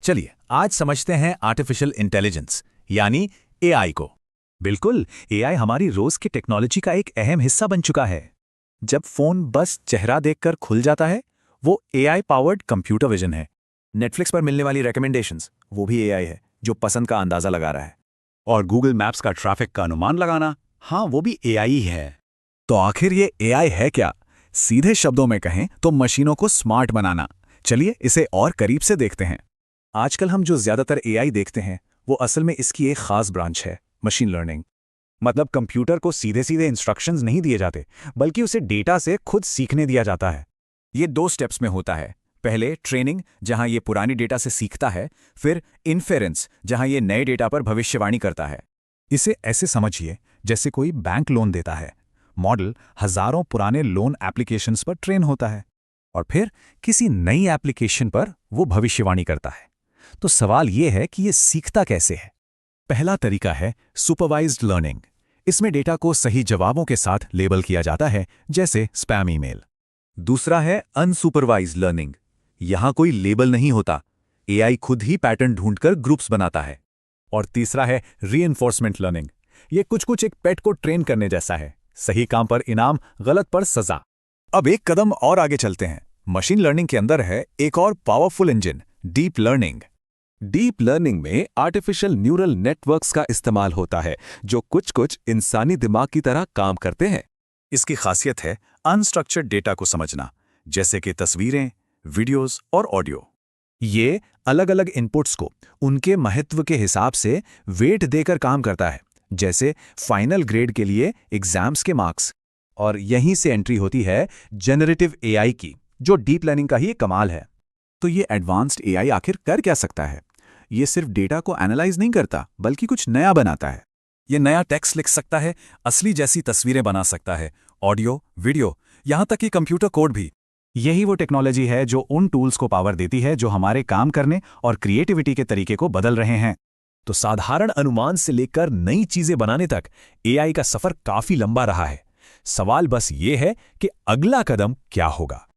चलिए आज समझते हैं आर्टिफिशियल इंटेलिजेंस यानी एआई को। बिल्कुल, एआई हमारी रोज की टेक्नोलॉजी का एक अहम हिस्सा बन चुका है। जब फोन बस चेहरा देखकर खुल जाता है, वो एआई पावर्ड कंप्यूटर विजन है। नेटफ्लिक्स पर मिलने वाली रिकमेंडेशंस, वो भी एआई है जो पसंद का अंदाजा लगा रहा है। और गूगल मैप्स का ट्रैफिक का अनुमान लगाना, हाँ वो भी एआई ही है। तो आखिर ये एआई है क्या? सीधे शब्दों में कहें तो मशीनों को स्मार्ट बनाना। चलिए इसे और करीब से देखते हैं। आजकल हम जो ज्यादातर एआई देखते हैं वो असल में इसकी एक खास ब्रांच है, मशीन लर्निंग। मतलब कंप्यूटर को सीधे सीधे इंस्ट्रक्शंस नहीं दिए जाते, बल्कि उसे डेटा से खुद सीखने दिया जाता है। ये 2 स्टेप्स में होता है। पहले ट्रेनिंग, जहां ये पुरानी डेटा से सीखता है, फिर इन्फेरेंस, जहां ये नए डेटा पर भविष्यवाणी करता है। इसे ऐसे समझिए जैसे कोई बैंक लोन देता है। मॉडल हजारों पुराने लोन एप्लीकेशंस पर ट्रेन होता है और फिर किसी नई एप्लीकेशन पर वो भविष्यवाणी करता है। तो सवाल ये है कि ये सीखता कैसे है? पहला तरीका है सुपरवाइज्ड लर्निंग। इसमें डेटा को सही जवाबों के साथ लेबल किया जाता है, जैसे स्पैम ईमेल। दूसरा है अनसुपरवाइज्ड लर्निंग। यहां कोई लेबल नहीं होता, एआई खुद ही पैटर्न ढूंढकर ग्रुप्स बनाता है। और तीसरा है रीइंफोर्समेंट लर्निंग। ये कुछ एक पेट को ट्रेन करने जैसा है। सही काम पर इनाम, गलत पर सजा। अब एक कदम और आगे चलते हैं। मशीन लर्निंग के अंदर है एक और powerful engine, deep learning. Deep learning में आर्टिफिशियल न्यूरल नेटवर्क्स का इस्तेमाल होता है, जो कुछ इंसानी दिमाग की तरह काम करते हैं। इसकी खासियत है अनस्ट्रक्चर्ड डेटा को समझना, जैसे कि तस्वीरें, वीडियोस और ऑडियो। ये अलग अलग इनपुट्स को उनके महत्व के हिसाब से वेट देकर काम करता है, जैसे फाइनल ग्रेड के लिए एग्जाम्स के मार्क्स। और यहीं से एंट्री होती है जेनरेटिव एआई की, जो डीप लर्निंग का ही कमाल है। तो ये एडवांस्ड एआई आखिर कर क्या सकता है? ये सिर्फ डेटा को एनालाइज नहीं करता, बल्कि कुछ नया बनाता है। ये नया टेक्स्ट लिख सकता है, असली जैसी तस्वीरें बना सकता है, ऑडियो, वीडियो, यहां तक कि कंप्यूटर कोड भी। यही वो टेक्नोलॉजी है जो उन टूल्स को पावर देती है जो हमारे काम करने और क्रिएटिविटी के तरीके को बदल रहे हैं। तो साधारण अनुमान से लेकर नई चीजें बनाने तक एआई का सफर काफी लंबा रहा है। सवाल बस ये है कि अगला कदम क्या होगा।